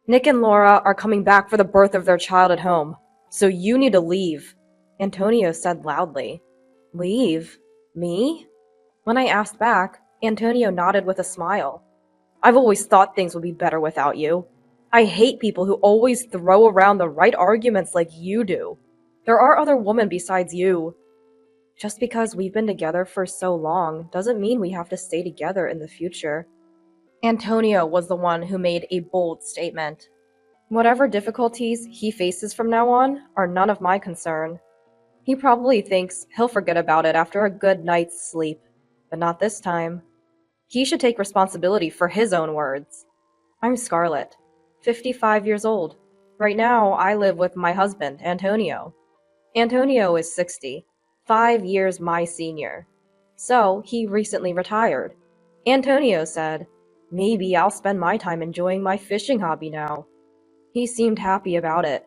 Nick and Laura are coming back for the birth of their child at home, so you need to leave, Antonio said loudly. Leave? Me? When I asked back, Antonio nodded with a smile. I've always thought things would be better without you. I hate people who always throw around the right arguments like you do. There are other women besides you. Just because we've been together for so long doesn't mean we have to stay together in the future. Antonio was the one who made a bold statement. Whatever difficulties he faces from now on are none of my concern. He probably thinks he'll forget about it after a good night's sleep, but not this time. He should take responsibility for his own words. I'm Scarlett, 55 years old. Right now, I live with my husband, Antonio. Antonio is 60, 5 years my senior. So, he recently retired. Antonio said, maybe I'll spend my time enjoying my fishing hobby now. He seemed happy about it.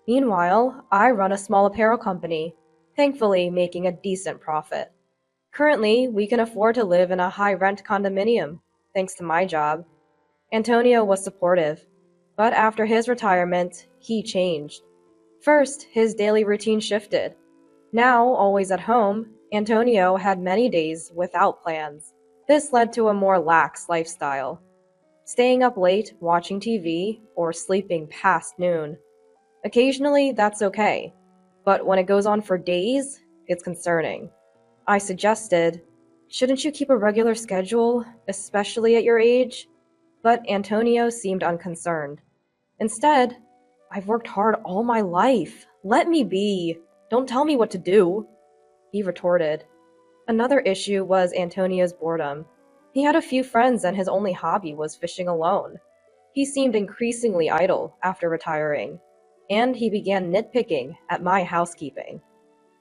Meanwhile, I run a small apparel company, thankfully making a decent profit. Currently, we can afford to live in a high-rent condominium, thanks to my job. Antonio was supportive, but after his retirement, he changed. First, his daily routine shifted. Now, always at home, Antonio had many days without plans. This led to a more lax lifestyle, staying up late watching TV or sleeping past noon. Occasionally, that's okay, but when it goes on for days, it's concerning. I suggested, shouldn't you keep a regular schedule, especially at your age? But Antonio seemed unconcerned. Instead, I've worked hard all my life. Let me be. Don't tell me what to do, he retorted. Another issue was Antonio's boredom. He had a few friends and his only hobby was fishing alone. He seemed increasingly idle after retiring, and he began nitpicking at my housekeeping.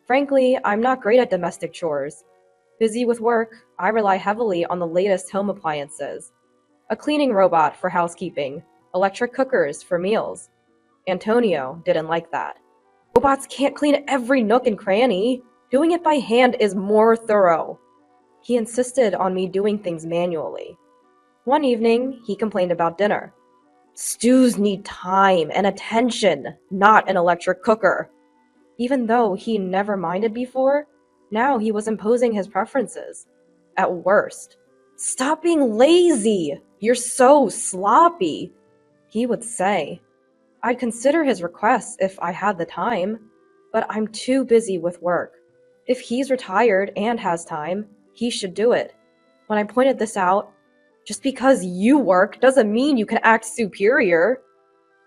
Frankly, I'm not great at domestic chores. Busy with work, I rely heavily on the latest home appliances. A cleaning robot for housekeeping, electric cookers for meals. Antonio didn't like that. Robots can't clean every nook and cranny. Doing it by hand is more thorough. He insisted on me doing things manually. One evening, he complained about dinner. Stews need time and attention, not an electric cooker. Even though he never minded before, now he was imposing his preferences. At worst, stop being lazy! You're so sloppy, he would say. I'd consider his requests if I had the time, but I'm too busy with work. If he's retired and has time, he should do it. When I pointed this out, just because you work doesn't mean you can act superior,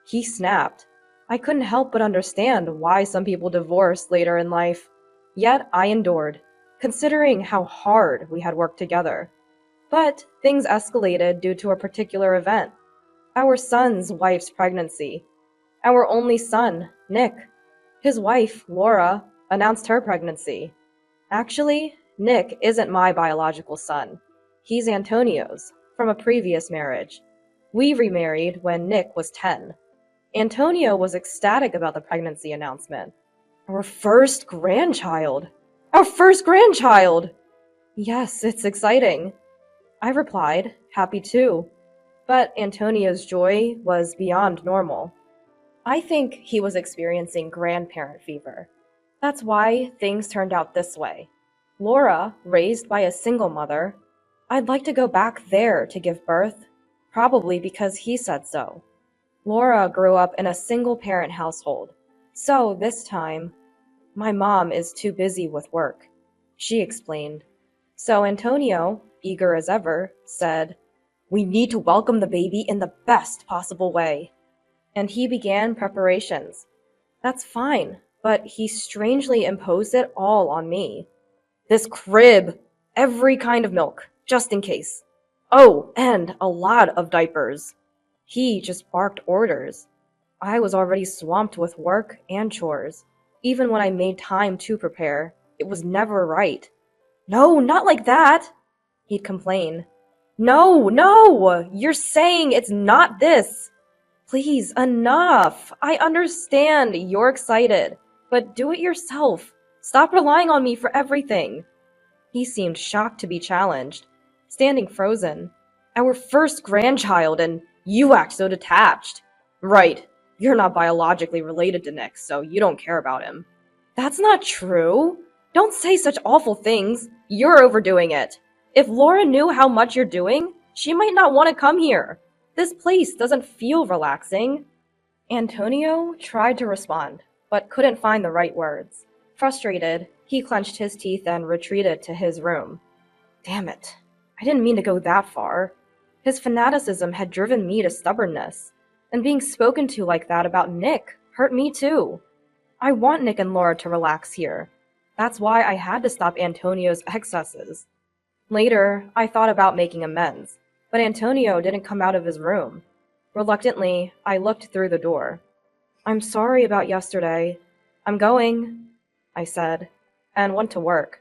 he snapped. I couldn't help but understand why some people divorce later in life. Yet I endured, considering how hard we had worked together. But things escalated due to a particular event. Our son's wife's pregnancy. Our only son, Nick. His wife, Laura, announced her pregnancy. Actually, Nick isn't my biological son. He's Antonio's, from a previous marriage. We remarried when Nick was 10. Antonio was ecstatic about the pregnancy announcement. Our first grandchild! Our first grandchild! Yes, it's exciting. I replied, happy too. But Antonio's joy was beyond normal. I think he was experiencing grandparent fever. That's why things turned out this way. Laura, raised by a single mother, I'd like to go back there to give birth, probably because he said so. Laura grew up in a single-parent household, so this time, my mom is too busy with work, she explained. So Antonio, eager as ever, said, we need to welcome the baby in the best possible way. And he began preparations. That's fine, but he strangely imposed it all on me. This crib, every kind of milk, just in case. Oh, and a lot of diapers. He just barked orders. I was already swamped with work and chores. Even when I made time to prepare, it was never right. No, not like that, he'd complain. No, you're saying it's not this. Please, enough. I understand you're excited, but do it yourself. Stop relying on me for everything. He seemed shocked to be challenged, standing frozen. Our first grandchild, and you act so detached. Right. You're not biologically related to Nick, so you don't care about him. That's not true. Don't say such awful things. You're overdoing it. If Laura knew how much you're doing, she might not want to come here. This place doesn't feel relaxing. Antonio tried to respond, but couldn't find the right words. Frustrated, he clenched his teeth and retreated to his room. Damn it. I didn't mean to go that far. His fanaticism had driven me to stubbornness, and being spoken to like that about Nick hurt me too. I want Nick and Laura to relax here. That's why I had to stop Antonio's excesses. Later, I thought about making amends, but Antonio didn't come out of his room. Reluctantly, I looked through the door. I'm sorry about yesterday. I'm going, I said, and went to work.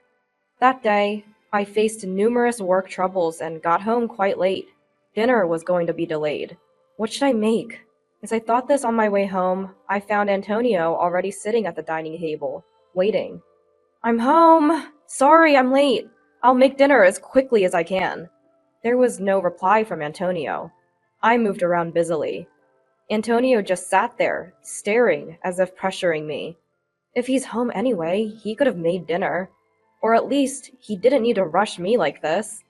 That day, I faced numerous work troubles and got home quite late. Dinner was going to be delayed. What should I make? As I thought this on my way home, I found Antonio already sitting at the dining table, waiting. I'm home! Sorry, I'm late. I'll make dinner as quickly as I can. There was no reply from Antonio. I moved around busily. Antonio just sat there, staring as if pressuring me. If he's home anyway, he could have made dinner. Or at least, he didn't need to rush me like this.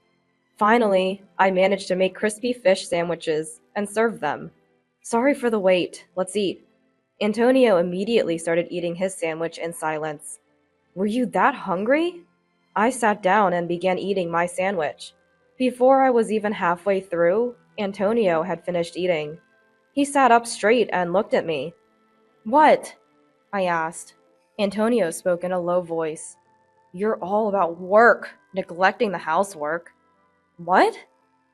Finally, I managed to make crispy fish sandwiches and serve them. Sorry for the wait. Let's eat. Antonio immediately started eating his sandwich in silence. Were you that hungry? I sat down and began eating my sandwich. Before I was even halfway through, Antonio had finished eating. He sat up straight and looked at me. What? I asked. Antonio spoke in a low voice. You're all about work, neglecting the housework. What?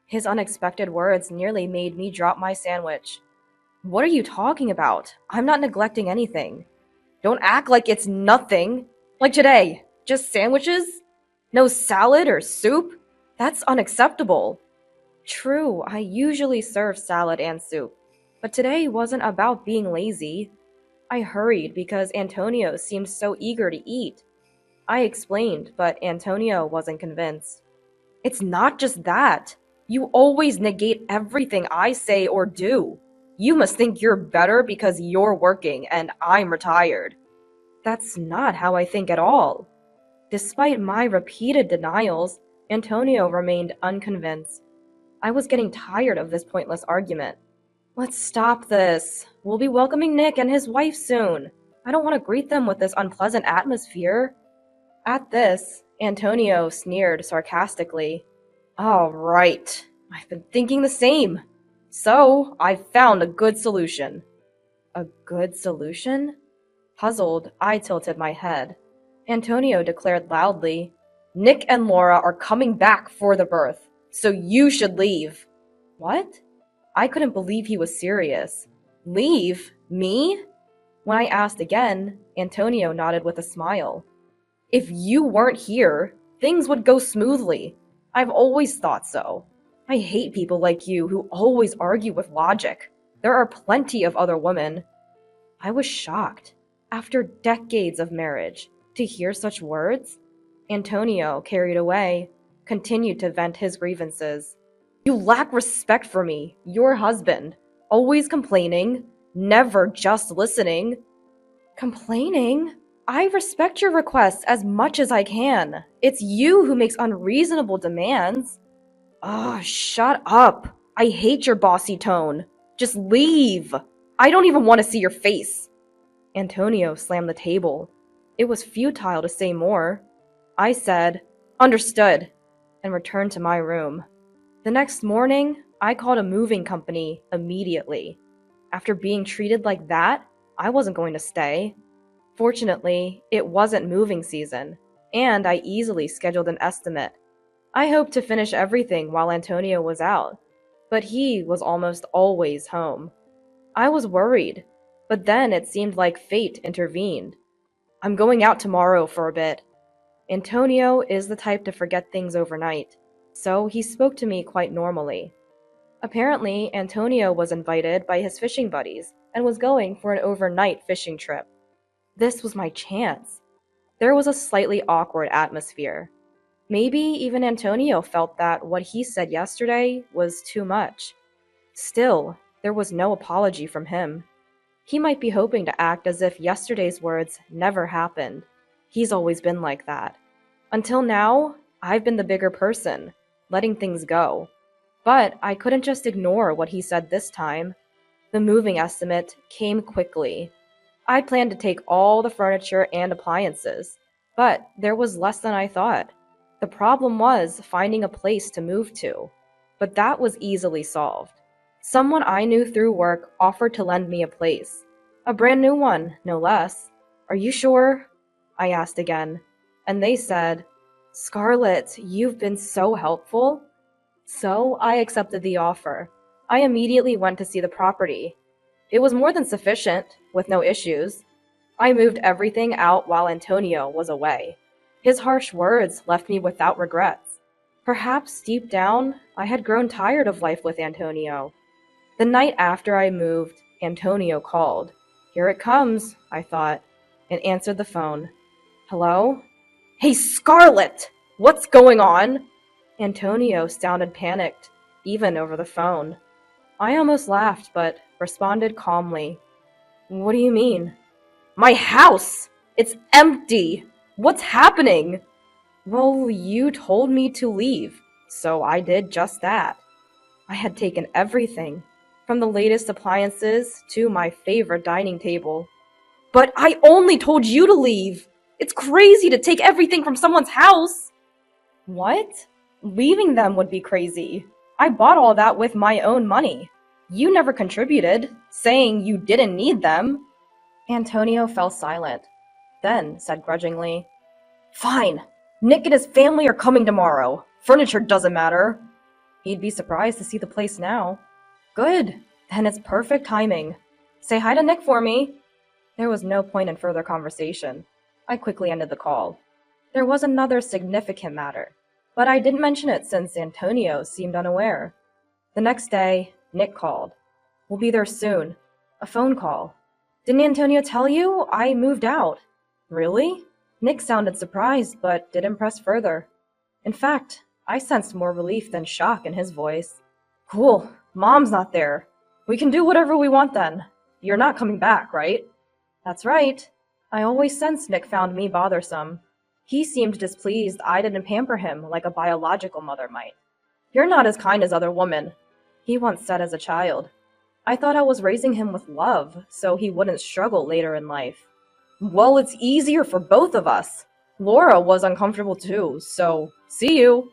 His unexpected words nearly made me drop my sandwich. What are you talking about? I'm not neglecting anything. Don't act like it's nothing. Like today, just sandwiches? No salad or soup? That's unacceptable. True, I usually serve salad and soup, but today wasn't about being lazy. I hurried because Antonio seemed so eager to eat. I explained, but Antonio wasn't convinced. It's not just that. You always negate everything I say or do. You must think you're better because you're working and I'm retired. That's not how I think at all. Despite my repeated denials, Antonio remained unconvinced. I was getting tired of this pointless argument. Let's stop this. We'll be welcoming Nick and his wife soon. I don't want to greet them with this unpleasant atmosphere. At this, Antonio sneered sarcastically. All right, I've been thinking the same. So, I've found a good solution. A good solution? Puzzled, I tilted my head. Antonio declared loudly, Nick and Laura are coming back for the birth, so you should leave. What? I couldn't believe he was serious. Leave? Me? When I asked again, Antonio nodded with a smile. If you weren't here, things would go smoothly. I've always thought so. I hate people like you who always argue with logic. There are plenty of other women. I was shocked. After decades of marriage, to hear such words? Antonio, carried away, continued to vent his grievances. You lack respect for me, your husband. Always complaining, never just listening. Complaining? I respect your requests as much as I can. It's you who makes unreasonable demands. Ugh, shut up. I hate your bossy tone. Just leave. I don't even want to see your face. Antonio slammed the table. It was futile to say more. I said, understood, and returned to my room. The next morning, I called a moving company immediately. After being treated like that, I wasn't going to stay. Fortunately, it wasn't moving season, and I easily scheduled an estimate. I hoped to finish everything while Antonio was out, but he was almost always home. I was worried, but then it seemed like fate intervened. I'm going out tomorrow for a bit. Antonio is the type to forget things overnight, so he spoke to me quite normally. Apparently, Antonio was invited by his fishing buddies and was going for an overnight fishing trip. This was my chance. There was a slightly awkward atmosphere. Maybe even Antonio felt that what he said yesterday was too much. Still, There was no apology from him. He might be hoping to act as if yesterday's words never happened. He's always been like that. Until now, I've been the bigger person, letting things go. But I couldn't just ignore what he said this time. The moving estimate came quickly. I planned to take all the furniture and appliances, but there was less than I thought. The problem was finding a place to move to, but that was easily solved. Someone I knew through work offered to lend me a place. A brand new one, no less. Are you sure? I asked again, and they said, Scarlett, you've been so helpful. So I accepted the offer. I immediately went to see the property. It was more than sufficient, with no issues. I moved everything out while Antonio was away. His harsh words left me without regrets. Perhaps deep down, I had grown tired of life with Antonio. The night after I moved, Antonio called. Here it comes, I thought, and answered the phone. Hello? Hey, Scarlett! What's going on? Antonio sounded panicked, even over the phone. I almost laughed, but responded calmly. What do you mean? My house! It's empty! What's happening? Well, you told me to leave, so I did just that. I had taken everything, from the latest appliances to my favorite dining table. But I only told you to leave! It's crazy to take everything from someone's house! What? Leaving them would be crazy. I bought all that with my own money. You never contributed, saying you didn't need them. Antonio fell silent, then said grudgingly, Fine. Nick and his family are coming tomorrow. Furniture doesn't matter. He'd be surprised to see the place now. Good. Then it's perfect timing. Say hi to Nick for me. There was no point in further conversation. I quickly ended the call. There was another significant matter, but I didn't mention it since Antonio seemed unaware. The next day, Nick called. We'll be there soon. A phone call. Didn't Antonio tell you? I moved out. Really? Nick sounded surprised, but didn't press further. In fact, I sensed more relief than shock in his voice. Cool. Mom's not there. We can do whatever we want then. You're not coming back, right? That's right. I always sensed Nick found me bothersome. He seemed displeased I didn't pamper him like a biological mother might. You're not as kind as other women, he once said as a child. I thought I was raising him with love, so he wouldn't struggle later in life. Well, it's easier for both of us. Laura was uncomfortable too, so see you.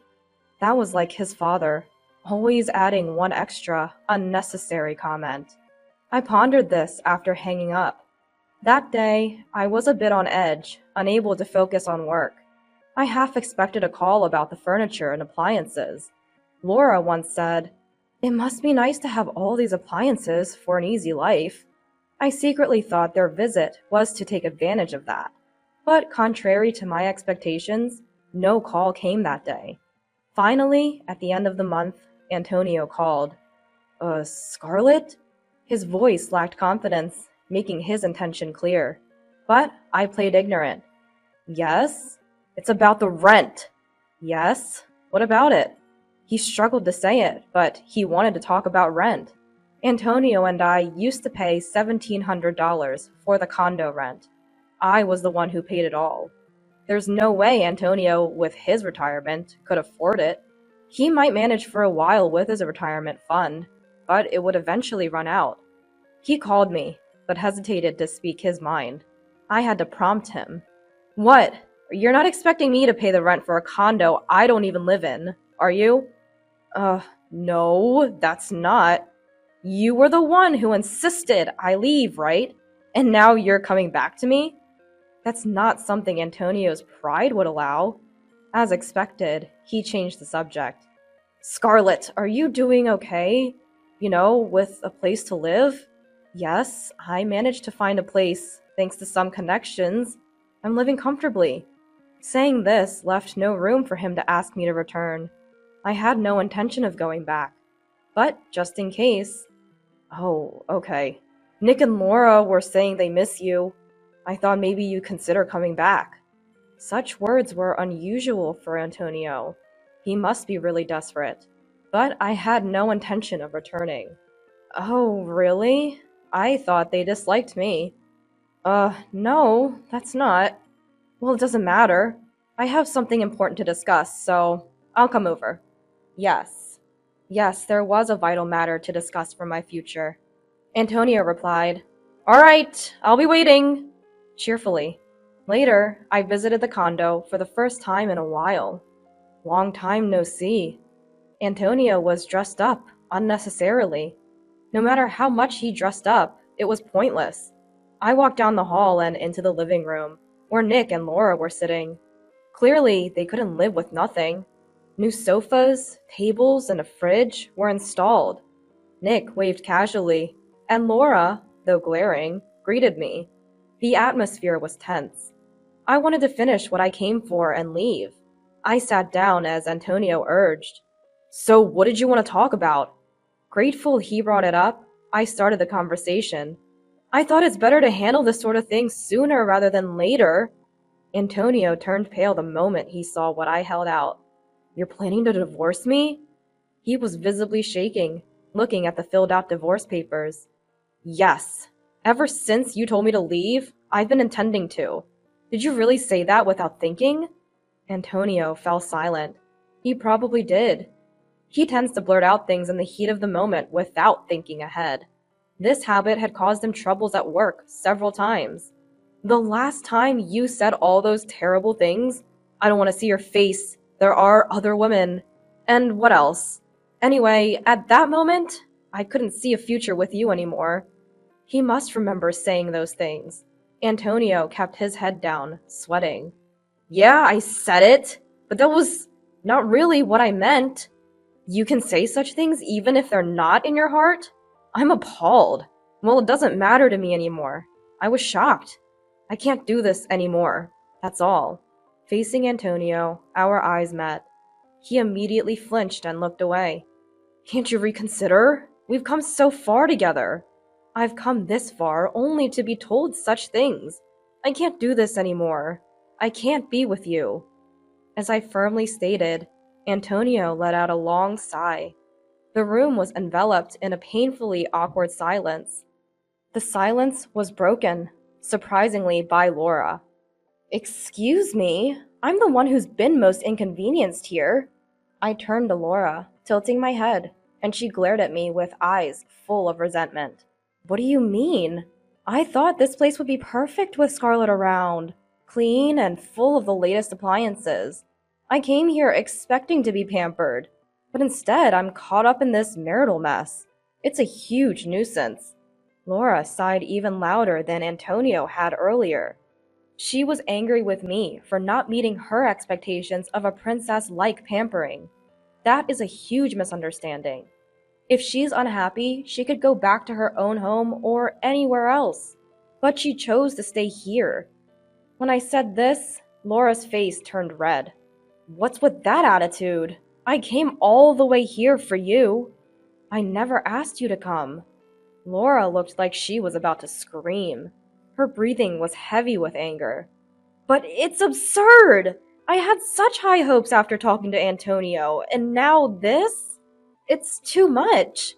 That was like his father, always adding one extra, unnecessary comment. I pondered this after hanging up. That day, I was a bit on edge, unable to focus on work. I half expected a call about the furniture and appliances. Laura once said, It must be nice to have all these appliances for an easy life. I secretly thought their visit was to take advantage of that. But contrary to my expectations, no call came that day. Finally, at the end of the month, Antonio called. Scarlett? His voice lacked confidence, making his intention clear. But I played ignorant. Yes? It's about the rent. Yes? What about it? He struggled to say it, but he wanted to talk about rent. Antonio and I used to pay $1,700 for the condo rent. I was the one who paid it all. There's no way Antonio, with his retirement, could afford it. He might manage for a while with his retirement fund, but it would eventually run out. He called me, but hesitated to speak his mind. I had to prompt him. What? You're not expecting me to pay the rent for a condo I don't even live in, are you? No, that's not. You were the one who insisted I leave, right? And now you're coming back to me? That's not something Antonio's pride would allow. As expected, he changed the subject. Scarlett, are you doing okay? With a place to live? Yes, I managed to find a place, thanks to some connections. I'm living comfortably. Saying this left no room for him to ask me to return. I had no intention of going back. But just in case... Oh, okay. Nick and Laura were saying they miss you. I thought maybe you'd consider coming back. Such words were unusual for Antonio. He must be really desperate. But I had no intention of returning. Oh, really? I thought they disliked me. No, that's not. Well, it doesn't matter. I have something important to discuss, so I'll come over. Yes. Yes, there was a vital matter to discuss for my future. Antonio replied, "All right, I'll be waiting," cheerfully. Later, I visited the condo for the first time in a while. Long time no see. Antonio was dressed up, unnecessarily. No matter how much he dressed up, it was pointless. I walked down the hall and into the living room, where Nick and Laura were sitting. Clearly, they couldn't live with nothing. New sofas, tables, and a fridge were installed. Nick waved casually, and Laura, though glaring, greeted me. The atmosphere was tense. I wanted to finish what I came for and leave. I sat down as Antonio urged. "So, what did you want to talk about?" Grateful he brought it up, I started the conversation. "I thought it's better to handle this sort of thing sooner rather than later." Antonio turned pale the moment he saw what I held out. "You're planning to divorce me?" He was visibly shaking, looking at the filled out divorce papers. "Yes. Ever since you told me to leave, I've been intending to." "Did you really say that without thinking?" Antonio fell silent. He probably did. He tends to blurt out things in the heat of the moment without thinking ahead. This habit had caused him troubles at work several times. "The last time you said all those terrible things, 'I don't want to see your face, there are other women,' and what else? Anyway, at that moment, I couldn't see a future with you anymore." He must remember saying those things. Antonio kept his head down, sweating. "Yeah, I said it, but that was not really what I meant." "You can say such things even if they're not in your heart?" I'm appalled. "Well, it doesn't matter to me anymore. I was shocked. I can't do this anymore. That's all." Facing Antonio, our eyes met. He immediately flinched and looked away. "Can't you reconsider? We've come so far together." "I've come this far only to be told such things. I can't do this anymore. I can't be with you." As I firmly stated, Antonio let out a long sigh. The room was enveloped in a painfully awkward silence. The silence was broken, surprisingly, by Laura. "Excuse me, I'm the one who's been most inconvenienced here." I turned to Laura, tilting my head, and she glared at me with eyes full of resentment. "What do you mean? I thought this place would be perfect with Scarlett around, clean and full of the latest appliances. I came here expecting to be pampered, but instead I'm caught up in this marital mess. It's a huge nuisance." Laura sighed even louder than Antonio had earlier. She was angry with me for not meeting her expectations of a princess-like pampering. That is a huge misunderstanding. If she's unhappy, she could go back to her own home or anywhere else. But she chose to stay here. When I said this, Laura's face turned red. "What's with that attitude? I came all the way here for you." "I never asked you to come." Laura looked like she was about to scream. Her breathing was heavy with anger. "But it's absurd! I had such high hopes after talking to Antonio, and now this? It's too much."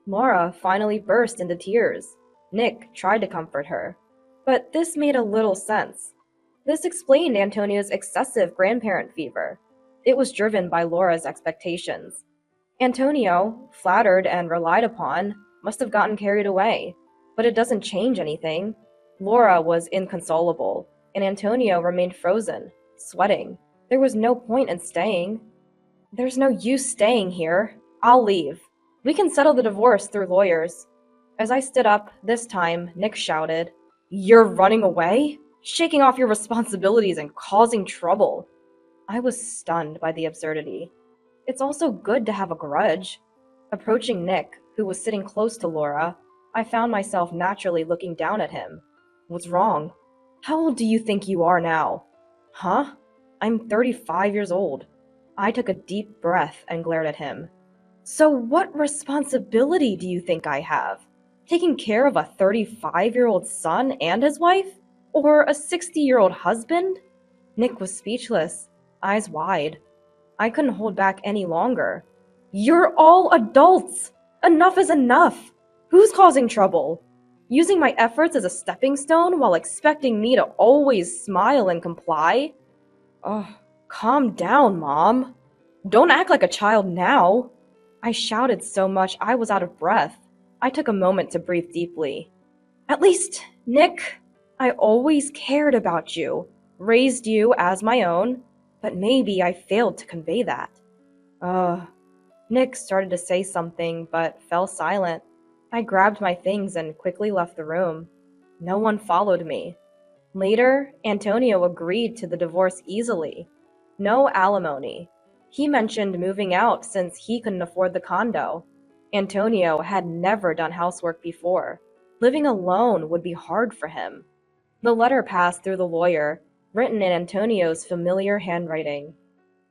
Laura finally burst into tears. Nick tried to comfort her. But this made a little sense. This explained Antonio's excessive grandparent fever. It was driven by Laura's expectations. Antonio, flattered and relied upon, must have gotten carried away. But it doesn't change anything. Laura was inconsolable, and Antonio remained frozen, sweating. There was no point in staying. "There's no use staying here. I'll leave. We can settle the divorce through lawyers." As I stood up, this time, Nick shouted, "You're running away? Shaking off your responsibilities and causing trouble." I was stunned by the absurdity. It's also good to have a grudge. Approaching Nick, who was sitting close to Laura, I found myself naturally looking down at him. "What's wrong? How old do you think you are now?" "Huh? I'm 35 years old." I took a deep breath and glared at him. "So what responsibility do you think I have? Taking care of a 35-year-old son and his wife? Or a 60-year-old husband?" Nick was speechless, eyes wide. I couldn't hold back any longer. "You're all adults! Enough is enough! Who's causing trouble? Using my efforts as a stepping stone while expecting me to always smile and comply? Ugh, calm down, Mom. Don't act like a child now. I shouted so much I was out of breath. I took a moment to breathe deeply. At least, Nick, I always cared about you, raised you as my own, but maybe I failed to convey that. Ugh. Nick started to say something, but fell silent. I grabbed my things and quickly left the room. No one followed me. Later, Antonio agreed to the divorce easily. No alimony. He mentioned moving out since he couldn't afford the condo. Antonio had never done housework before. Living alone would be hard for him. The letter passed through the lawyer, written in Antonio's familiar handwriting.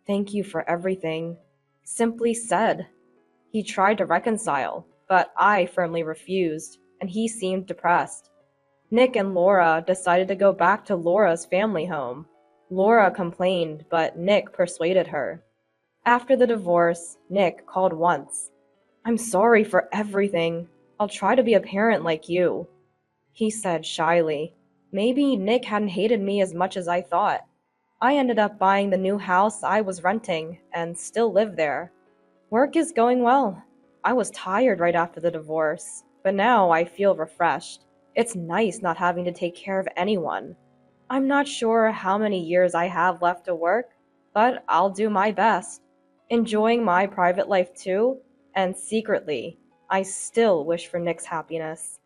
Thank you for everything. Simply said. He tried to reconcile, but I firmly refused, and he seemed depressed. Nick and Laura decided to go back to Laura's family home. Laura complained, but Nick persuaded her. After the divorce, Nick called once. I'm sorry for everything. I'll try to be a parent like you, he said shyly. Maybe Nick hadn't hated me as much as I thought. I ended up buying the new house I was renting and still live there. Work is going well. I was tired right after the divorce, but now I feel refreshed. It's nice not having to take care of anyone. I'm not sure how many years I have left to work, but I'll do my best. Enjoying my private life too, and secretly, I still wish for Nick's happiness.